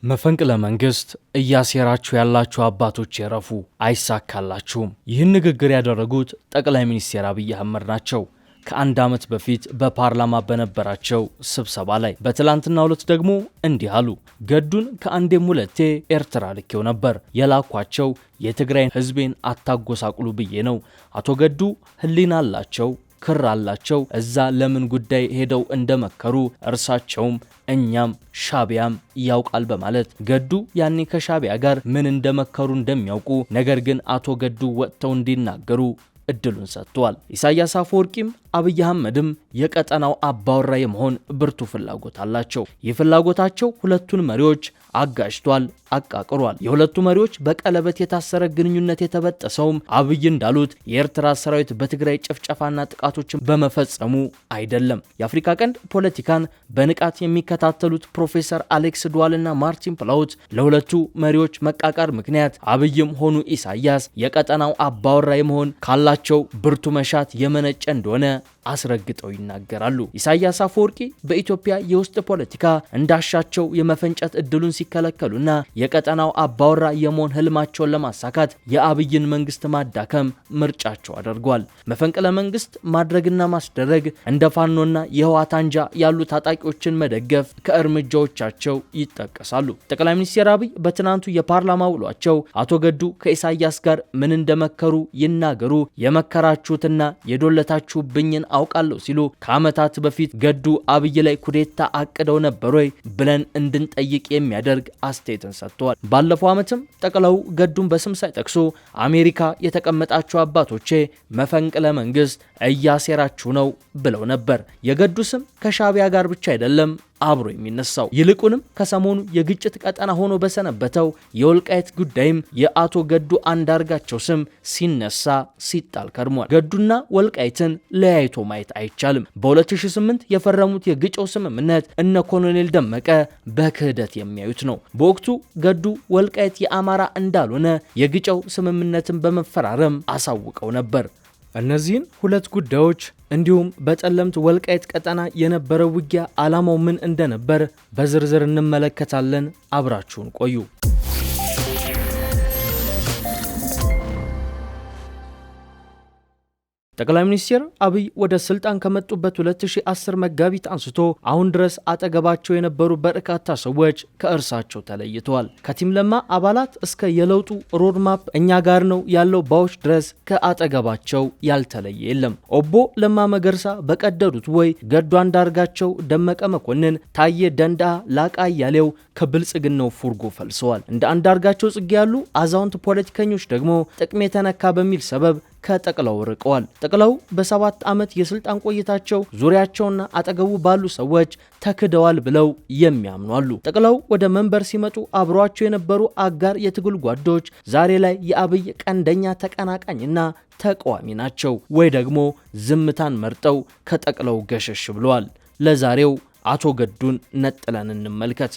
መፈንቅለ መንግስት እያሴራችሁ ያላችሁ አባቶች ይረፉ፣ አይሳካላችሁም። ይህን ንግግር ያደረጉት ጠቅላይ ሚኒስትር አብይ አህመድ ናቸው። ከአንድ ዓመት በፊት በፓርላማ በነበራቸው ስብሰባ ላይ በትላንትናው ዕለት ደግሞ እንዲህ አሉ። ገዱን ከአንዴም ሁለቴ ኤርትራ ልኬው ነበር። የላኳቸው የትግራይ ህዝቤን አታጎሳቁሉ ብዬ ነው። አቶ ገዱ ህሊና አላቸው፣ ክር አላቸው። እዛ ለምን ጉዳይ ሄደው እንደመከሩ እርሳቸውም እኛም ሻቢያም ያውቃል በማለት ገዱ ያኔ ከሻቢያ ጋር ምን እንደመከሩ እንደሚያውቁ፣ ነገር ግን አቶ ገዱ ወጥተው እንዲናገሩ እድሉን ሰጥቷል። ኢሳያስ አፈወርቂም አብይ አህመድም የቀጠናው አባወራ የመሆን ብርቱ ፍላጎት አላቸው። የፍላጎታቸው ሁለቱን መሪዎች አጋጭቷል፣ አቃቅሯል። የሁለቱ መሪዎች በቀለበት የታሰረ ግንኙነት የተበጠሰውም አብይ እንዳሉት የኤርትራ ሰራዊት በትግራይ ጭፍጨፋና ጥቃቶችን በመፈጸሙ አይደለም። የአፍሪካ ቀንድ ፖለቲካን በንቃት የሚከታተሉት ፕሮፌሰር አሌክስ ዱዋልና ማርቲን ፕላውት ለሁለቱ መሪዎች መቃቃር ምክንያት አብይም ሆኑ ኢሳያስ የቀጠናው አባወራ የመሆን ካላቸው ብርቱ መሻት የመነጨ እንደሆነ አስረግጠው ይናገራሉ። ኢሳያስ አፈወርቂ በኢትዮጵያ የውስጥ ፖለቲካ እንዳሻቸው የመፈንጨት እድሉን ሲከለከሉና የቀጠናው አባወራ የመሆን ህልማቸውን ለማሳካት የአብይን መንግስት ማዳከም ምርጫቸው አድርጓል። መፈንቅለ መንግስት ማድረግና ማስደረግ፣ እንደ ፋኖና የህወሓት አንጃ ያሉ ታጣቂዎችን መደገፍ ከእርምጃዎቻቸው ይጠቀሳሉ። ጠቅላይ ሚኒስትር አብይ በትናንቱ የፓርላማ ውሏቸው አቶ ገዱ ከኢሳያስ ጋር ምን እንደመከሩ ይናገሩ፣ የመከራችሁትና የዶለታችሁብኝን አውቃለሁ ሲሉ ከዓመታት በፊት ገዱ አብይ ላይ ኩዴታ አቅደው ነበር ወይ ብለን እንድንጠይቅ የሚያደርግ አስተያየትን ሰጥተዋል። ባለፈው ዓመትም ጠቅላው ገዱን በስም ሳይጠቅሱ አሜሪካ የተቀመጣችሁ አባቶቼ መፈንቅለ መንግስት እያሴራችሁ ነው ብለው ነበር። የገዱ ስም ከሻቢያ ጋር ብቻ አይደለም አብሮ የሚነሳው። ይልቁንም ከሰሞኑ የግጭት ቀጠና ሆኖ በሰነበተው የወልቃይት ጉዳይም የአቶ ገዱ አንዳርጋቸው ስም ሲነሳ ሲጣል ከርሟል። ገዱና ወልቃይትን ለያይቶ ማየት አይቻልም። በ2008 የፈረሙት የግጨው ስምምነት እነ ኮሎኔል ደመቀ በክህደት የሚያዩት ነው። በወቅቱ ገዱ ወልቃይት የአማራ እንዳልሆነ የግጨው ስምምነትን በመፈራረም አሳውቀው ነበር። እነዚህን ሁለት ጉዳዮች እንዲሁም በጠለምት ወልቃይት ቀጠና የነበረው ውጊያ ዓላማው ምን እንደነበር በዝርዝር እንመለከታለን። አብራችሁን ቆዩ። ጠቅላይ ሚኒስትር አብይ ወደ ስልጣን ከመጡበት 2010 መጋቢት አንስቶ አሁን ድረስ አጠገባቸው የነበሩ በርካታ ሰዎች ከእርሳቸው ተለይተዋል። ከቲም ለማ አባላት እስከ የለውጡ ሮድማፕ እኛ ጋር ነው ያለው ባዎች ድረስ ከአጠገባቸው ያልተለየ የለም። ኦቦ ለማ መገርሳ በቀደዱት ወይ ገዱ አንዳርጋቸው፣ ደመቀ መኮንን፣ ታዬ ደንደአ፣ ላቃ አያሌው ከብልጽግናው ፉርጎ ፈልሰዋል። እንደ አንዳርጋቸው ጽጌ ያሉ አዛውንት ፖለቲከኞች ደግሞ ጥቅም የተነካ በሚል ሰበብ ከጠቅላው ርቀዋል። ጠቅላው በ7 ዓመት የስልጣን ቆይታቸው ዙሪያቸውና አጠገቡ ባሉ ሰዎች ተክደዋል ብለው የሚያምኑ አሉ። ጠቅላው ወደ መንበር ሲመጡ አብሯቸው የነበሩ አጋር የትግል ጓዶች ዛሬ ላይ የአብይ ቀንደኛ ተቀናቃኝና ተቃዋሚ ናቸው፣ ወይ ደግሞ ዝምታን መርጠው ከጠቅላው ገሸሽ ብለዋል። ለዛሬው አቶ ገዱን ነጥለን እንመልከት።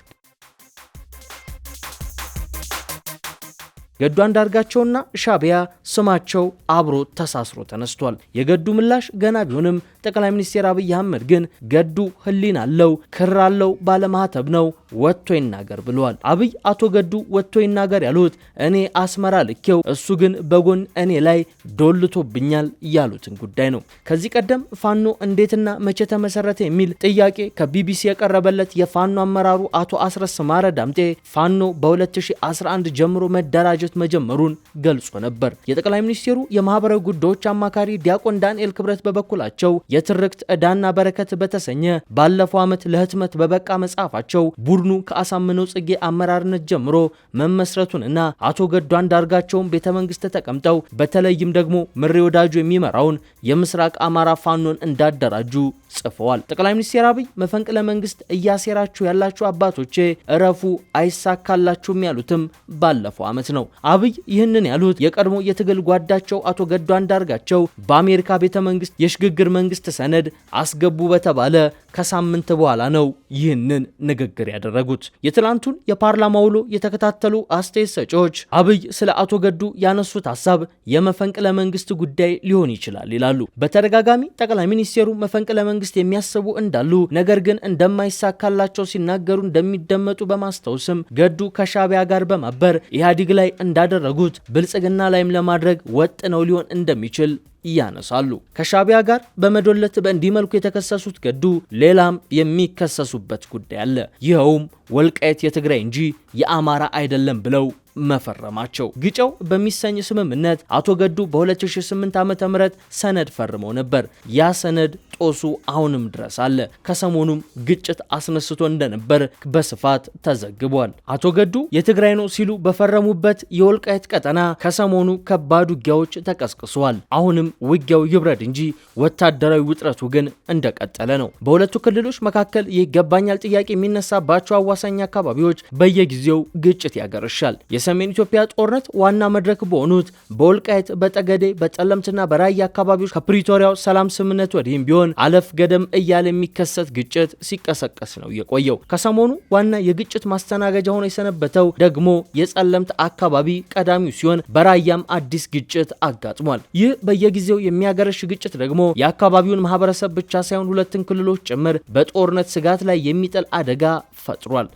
ገዱ አንዳርጋቸውና ሻቢያ ስማቸው አብሮ ተሳስሮ ተነስቷል። የገዱ ምላሽ ገና ቢሆንም ጠቅላይ ሚኒስትር አብይ አህመድ ግን ገዱ ህሊና አለው፣ ክር አለው፣ ባለማህተብ ነው፣ ወጥቶ ይናገር ብለዋል። አብይ አቶ ገዱ ወጥቶ ይናገር ያሉት እኔ አስመራ ልኬው እሱ ግን በጎን እኔ ላይ ዶልቶብኛል ያሉትን ጉዳይ ነው። ከዚህ ቀደም ፋኖ እንዴትና መቼ ተመሰረተ የሚል ጥያቄ ከቢቢሲ የቀረበለት የፋኖ አመራሩ አቶ አስረስ ማረ ዳምጤ ፋኖ በ2011 ጀምሮ መደራጀት መጀመሩን ገልጾ ነበር። የጠቅላይ ሚኒስትሩ የማህበራዊ ጉዳዮች አማካሪ ዲያቆን ዳንኤል ክብረት በበኩላቸው የትርክት ዕዳና በረከት በተሰኘ ባለፈው ዓመት ለህትመት በበቃ መጽሐፋቸው ቡድኑ ከአሳምነው ጽጌ አመራርነት ጀምሮ መመስረቱንና አቶ ገዱ አንዳርጋቸውን ቤተመንግስት ተቀምጠው በተለይም ደግሞ ምሬ ወዳጁ የሚመራውን የምስራቅ አማራ ፋኖን እንዳደራጁ ጽፈዋል። ጠቅላይ ሚኒስትር አብይ መፈንቅለ መንግስት እያሴራችሁ ያላችሁ አባቶቼ እረፉ፣ አይሳካላችሁም ያሉትም ባለፈው ዓመት ነው። አብይ ይህንን ያሉት የቀድሞ የትግል ጓዳቸው አቶ ገዱ አንዳርጋቸው በአሜሪካ ቤተመንግስት የሽግግር መንግስት ሰነድ አስገቡ በተባለ ከሳምንት በኋላ ነው ይህንን ንግግር ያደረጉት። የትላንቱን የፓርላማ ውሎ የተከታተሉ አስተያየት ሰጪዎች አብይ ስለ አቶ ገዱ ያነሱት ሐሳብ የመፈንቅለ መንግስት ጉዳይ ሊሆን ይችላል ይላሉ። በተደጋጋሚ ጠቅላይ ሚኒስትሩ መፈንቅለ መንግስት የሚያስቡ እንዳሉ ነገር ግን እንደማይሳካላቸው ሲናገሩ እንደሚደመጡ በማስታወስም ገዱ ከሻዕቢያ ጋር በማበር ኢህአዴግ ላይ እንዳደረጉት ብልጽግና ላይም ለማድረግ ወጥነው ሊሆን እንደሚችል ያነሳሉ። ከሻዕቢያ ጋር በመዶለት በእንዲህ መልኩ የተከሰሱት ገዱ ሌላም የሚከሰሱበት ጉዳይ አለ። ይኸውም ወልቃይት የትግራይ እንጂ የአማራ አይደለም ብለው መፈረማቸው። ግጨው በሚሰኝ ስምምነት አቶ ገዱ በ2008 ዓ.ም ሰነድ ፈርመው ነበር። ያ ሰነድ ጦሱ አሁንም ድረስ አለ። ከሰሞኑም ግጭት አስነስቶ እንደነበር በስፋት ተዘግቧል። አቶ ገዱ የትግራይ ነው ሲሉ በፈረሙበት የወልቃይት ቀጠና ከሰሞኑ ከባድ ውጊያዎች ተቀስቅሰዋል። አሁንም ውጊያው ይብረድ እንጂ ወታደራዊ ውጥረቱ ግን እንደቀጠለ ነው። በሁለቱ ክልሎች መካከል ይገባኛል ጥያቄ የሚነሳባቸው አዋሳኝ አካባቢዎች በየጊዜው ግጭት ያገረሻል። የሰሜን ኢትዮጵያ ጦርነት ዋና መድረክ በሆኑት በወልቃይት፣ በጠገዴ፣ በጠለምትና በራያ አካባቢዎች ከፕሪቶሪያው ሰላም ስምምነት ወዲህም ቢሆን አለፍ ገደም እያለ የሚከሰት ግጭት ሲቀሰቀስ ነው የቆየው። ከሰሞኑ ዋና የግጭት ማስተናገጃ ሆኖ የሰነበተው ደግሞ የጸለምት አካባቢ ቀዳሚው ሲሆን በራያም አዲስ ግጭት አጋጥሟል። ይህ በየጊዜው የሚያገረሽ ግጭት ደግሞ የአካባቢውን ማህበረሰብ ብቻ ሳይሆን ሁለቱን ክልሎች ጭምር በጦርነት ስጋት ላይ የሚጥል አደጋ ፈጥሯል።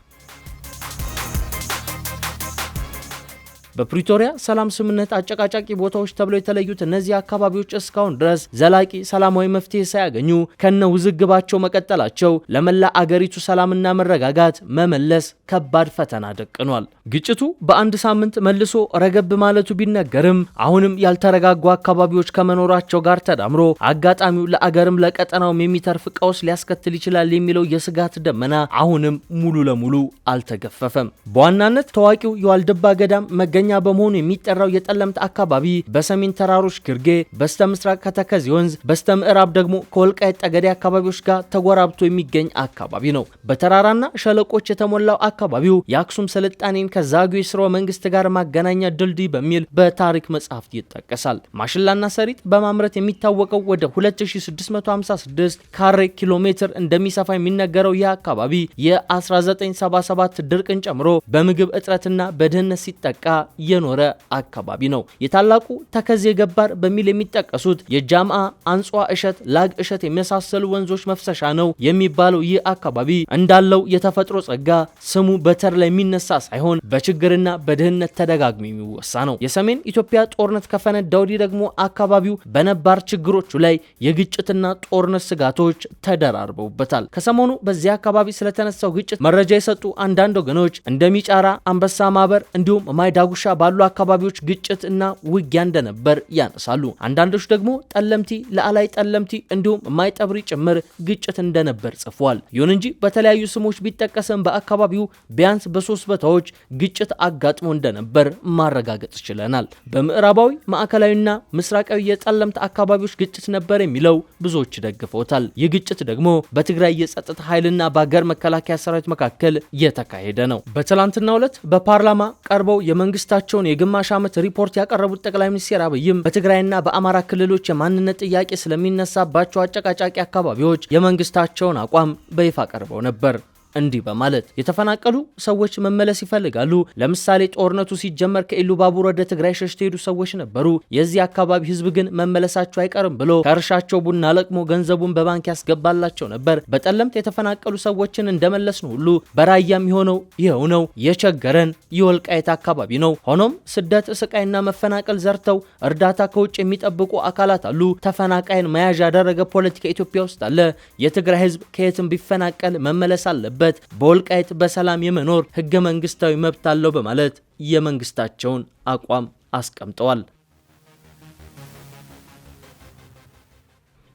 በፕሪቶሪያ ሰላም ስምምነት አጨቃጫቂ ቦታዎች ተብለው የተለዩት እነዚህ አካባቢዎች እስካሁን ድረስ ዘላቂ ሰላማዊ መፍትሄ ሳያገኙ ከነ ውዝግባቸው መቀጠላቸው ለመላ አገሪቱ ሰላምና መረጋጋት መመለስ ከባድ ፈተና ደቅኗል። ግጭቱ በአንድ ሳምንት መልሶ ረገብ ማለቱ ቢነገርም አሁንም ያልተረጋጉ አካባቢዎች ከመኖራቸው ጋር ተዳምሮ አጋጣሚው ለአገርም ለቀጠናውም የሚተርፍ ቀውስ ሊያስከትል ይችላል የሚለው የስጋት ደመና አሁንም ሙሉ ለሙሉ አልተገፈፈም። በዋናነት ታዋቂው የዋልድባ ገዳም መገኛ በመሆኑ የሚጠራው የጠለምት አካባቢ በሰሜን ተራሮች ግርጌ፣ በስተ ምስራቅ ከተከዜ ወንዝ፣ በስተ ምዕራብ ደግሞ ከወልቃይት ጠገዴ አካባቢዎች ጋር ተጎራብቶ የሚገኝ አካባቢ ነው። በተራራና ሸለቆች የተሞላው አካባቢው የአክሱም ስልጣኔን ከዛጉዌ ስርወ መንግስት ጋር ማገናኛ ድልድይ በሚል በታሪክ መጽሐፍት ይጠቀሳል። ማሽላና ሰሪጥ በማምረት የሚታወቀው ወደ 2656 ካሬ ኪሎ ሜትር እንደሚሰፋ የሚነገረው ይህ አካባቢ የ1977 ድርቅን ጨምሮ በምግብ እጥረትና በድህነት ሲጠቃ የኖረ አካባቢ ነው። የታላቁ ተከዜ ገባር በሚል የሚጠቀሱት የጃምአ፣ አንጿ እሸት፣ ላግ እሸት የመሳሰሉ ወንዞች መፍሰሻ ነው የሚባለው ይህ አካባቢ እንዳለው የተፈጥሮ ጸጋ ስሙ በተር ላይ የሚነሳ ሳይሆን በችግርና በድህነት ተደጋግሞ የሚወሳ ነው። የሰሜን ኢትዮጵያ ጦርነት ከፈነዳ ወዲህ ደግሞ አካባቢው በነባር ችግሮቹ ላይ የግጭትና ጦርነት ስጋቶች ተደራርበውበታል። ከሰሞኑ በዚህ አካባቢ ስለተነሳው ግጭት መረጃ የሰጡ አንዳንድ ወገኖች እንደሚጫራ፣ አንበሳ ማበር እንዲሁም ማይዳጉሻ ባሉ አካባቢዎች ግጭት እና ውጊያ እንደነበር ያነሳሉ። አንዳንዶች ደግሞ ጠለምቲ፣ ለአላይ ጠለምቲ እንዲሁም ማይጠብሪ ጭምር ግጭት እንደነበር ጽፏል። ይሁን እንጂ በተለያዩ ስሞች ቢጠቀስም በአካባቢው ቢያንስ በሶስት ቦታዎች ግጭት አጋጥሞ እንደነበር ማረጋገጥ ችለናል። በምዕራባዊ ማዕከላዊና ምስራቃዊ የጠለምት አካባቢዎች ግጭት ነበር የሚለው ብዙዎች ደግፈውታል። ይህ ግጭት ደግሞ በትግራይ የጸጥታ ኃይልና በአገር መከላከያ ሰራዊት መካከል የተካሄደ ነው። በትላንትናው ዕለት በፓርላማ ቀርበው የመንግስታቸውን የግማሽ ዓመት ሪፖርት ያቀረቡት ጠቅላይ ሚኒስትር አብይም በትግራይና በአማራ ክልሎች የማንነት ጥያቄ ስለሚነሳባቸው አጨቃጫቂ አካባቢዎች የመንግስታቸውን አቋም በይፋ ቀርበው ነበር። እንዲህ በማለት የተፈናቀሉ ሰዎች መመለስ ይፈልጋሉ። ለምሳሌ ጦርነቱ ሲጀመር ከኢሉባቡር ወደ ትግራይ ሸሽተው ሄዱ ሰዎች ነበሩ። የዚህ አካባቢ ህዝብ ግን መመለሳቸው አይቀርም ብሎ ከእርሻቸው ቡና ለቅሞ ገንዘቡን በባንክ ያስገባላቸው ነበር። በጠለምት የተፈናቀሉ ሰዎችን እንደመለስን ሁሉ በራያም የሆነው ይኸው ነው። የቸገረን የወልቃይት አካባቢ ነው። ሆኖም ስደት፣ ስቃይና መፈናቀል ዘርተው እርዳታ ከውጭ የሚጠብቁ አካላት አሉ። ተፈናቃይን መያዣ ያደረገ ፖለቲካ ኢትዮጵያ ውስጥ አለ። የትግራይ ህዝብ ከየትም ቢፈናቀል መመለስ አለበት። በወልቃይት በሰላም የመኖር ህገ መንግስታዊ መብት አለው በማለት የመንግስታቸውን አቋም አስቀምጠዋል።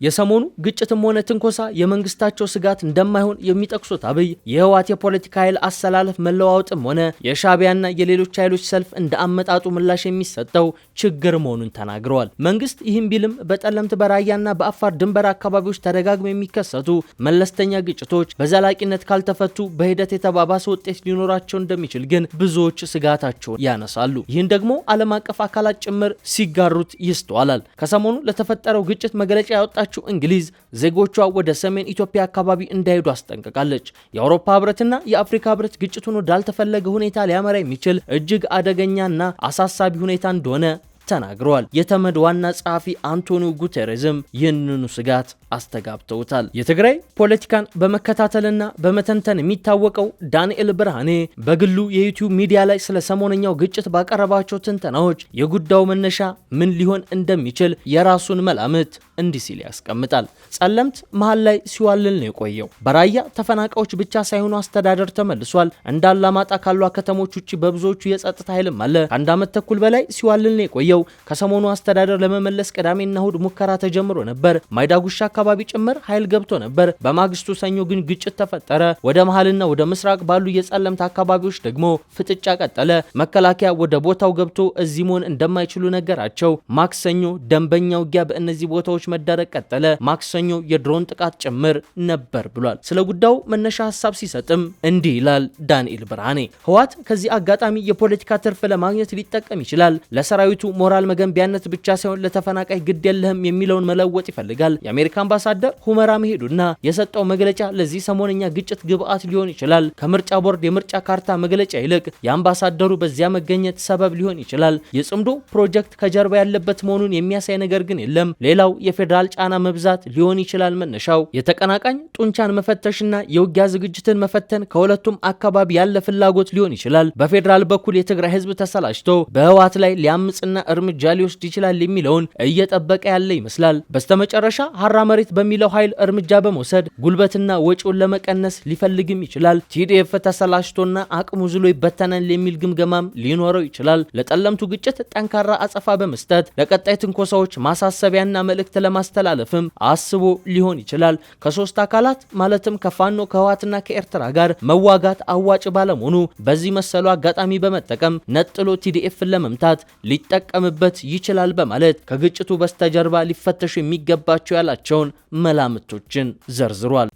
የሰሞኑ ግጭትም ሆነ ትንኮሳ የመንግስታቸው ስጋት እንደማይሆን የሚጠቅሱት አብይ የህወሓት የፖለቲካ ኃይል አሰላለፍ መለዋወጥም ሆነ የሻዕቢያና የሌሎች ኃይሎች ሰልፍ እንደ አመጣጡ ምላሽ የሚሰጠው ችግር መሆኑን ተናግረዋል። መንግስት ይህም ቢልም በጠለምት በራያና በአፋር ድንበር አካባቢዎች ተደጋግመው የሚከሰቱ መለስተኛ ግጭቶች በዘላቂነት ካልተፈቱ በሂደት የተባባሰ ውጤት ሊኖራቸው እንደሚችል ግን ብዙዎች ስጋታቸውን ያነሳሉ። ይህን ደግሞ ዓለም አቀፍ አካላት ጭምር ሲጋሩት ይስተዋላል። ከሰሞኑ ለተፈጠረው ግጭት መግለጫ ያወጣ እንግሊዝ ዜጎቿ ወደ ሰሜን ኢትዮጵያ አካባቢ እንዳይሄዱ አስጠንቅቃለች። የአውሮፓ ህብረትና የአፍሪካ ህብረት ግጭቱን ወዳልተፈለገ ሁኔታ ሊያመራ የሚችል እጅግ አደገኛና አሳሳቢ ሁኔታ እንደሆነ ተናግረዋል። የተመድ ዋና ጸሐፊ አንቶኒዮ ጉተሬዝም ይህንኑ ስጋት አስተጋብተውታል። የትግራይ ፖለቲካን በመከታተልና በመተንተን የሚታወቀው ዳንኤል ብርሃኔ በግሉ የዩቲዩብ ሚዲያ ላይ ስለ ሰሞነኛው ግጭት ባቀረባቸው ትንተናዎች የጉዳዩ መነሻ ምን ሊሆን እንደሚችል የራሱን መላምት እንዲህ ሲል ያስቀምጣል። ጸለምት መሃል ላይ ሲዋልል ነው የቆየው። በራያ ተፈናቃዮች ብቻ ሳይሆኑ አስተዳደር ተመልሷል። እንደ አላማጣ ካሉ ከተሞች ውጪ በብዙዎቹ የጸጥታ ኃይልም አለ። ከአንድ ዓመት ተኩል በላይ ሲዋልል ነው የቆየው። ከሰሞኑ አስተዳደር ለመመለስ ቅዳሜና እሁድ ሙከራ ተጀምሮ ነበር። ማይዳጉሻ አካባቢ ጭምር ኃይል ገብቶ ነበር። በማግስቱ ሰኞ ግን ግጭት ተፈጠረ። ወደ መሃልና ወደ ምስራቅ ባሉ የጸለምት አካባቢዎች ደግሞ ፍጥጫ ቀጠለ። መከላከያ ወደ ቦታው ገብቶ እዚህ መሆን እንደማይችሉ ነገራቸው። ማክሰኞ ደንበኛ ውጊያ በእነዚህ ቦታዎች መደረግ ቀጠለ። ማክሰኞ የድሮን ጥቃት ጭምር ነበር ብሏል። ስለ ጉዳዩ መነሻ ሐሳብ ሲሰጥም እንዲህ ይላል ዳንኤል ብርሃኔ። ህወሓት ከዚህ አጋጣሚ የፖለቲካ ትርፍ ለማግኘት ሊጠቀም ይችላል። ለሰራዊቱ ሞራል መገንቢያነት ብቻ ሳይሆን ለተፈናቃይ ግድ የለህም የሚለውን መለወጥ ይፈልጋል። የአሜሪካ አምባሳደር ሁመራ መሄዱና የሰጠው መግለጫ ለዚህ ሰሞነኛ ግጭት ግብአት ሊሆን ይችላል። ከምርጫ ቦርድ የምርጫ ካርታ መግለጫ ይልቅ የአምባሳደሩ በዚያ መገኘት ሰበብ ሊሆን ይችላል። የጽምዶ ፕሮጀክት ከጀርባ ያለበት መሆኑን የሚያሳይ ነገር ግን የለም። ሌላው የፌዴራል ጫና መብዛት ሊሆን ይችላል መነሻው። የተቀናቃኝ ጡንቻን መፈተሽና የውጊያ ዝግጅትን መፈተን ከሁለቱም አካባቢ ያለ ፍላጎት ሊሆን ይችላል። በፌዴራል በኩል የትግራይ ህዝብ ተሰላችቶ በህወሓት ላይ ሊያምጽና እርምጃ ሊወስድ ይችላል የሚለውን እየጠበቀ ያለ ይመስላል። በስተመጨረሻ ሀራ መሬት በሚለው ኃይል እርምጃ በመውሰድ ጉልበትና ወጪውን ለመቀነስ ሊፈልግም ይችላል። ቲዲኤፍ ተሰላችቶና አቅሙ ዝሎ ይበተናል የሚል ግምገማም ሊኖረው ይችላል። ለጠለምቱ ግጭት ጠንካራ አጸፋ በመስጠት ለቀጣይ ትንኮሳዎች ማሳሰቢያና መልእክት ለማስተላለፍም አስቦ ሊሆን ይችላል። ከሶስት አካላት ማለትም ከፋኖ ከህወሓትና ከኤርትራ ጋር መዋጋት አዋጭ ባለመሆኑ በዚህ መሰሉ አጋጣሚ በመጠቀም ነጥሎ ቲዲኤፍን ለመምታት ሊጠቀምበት ይችላል በማለት ከግጭቱ በስተጀርባ ሊፈተሹ የሚገባቸው ያላቸውን መላምቶችን ዘርዝሯል።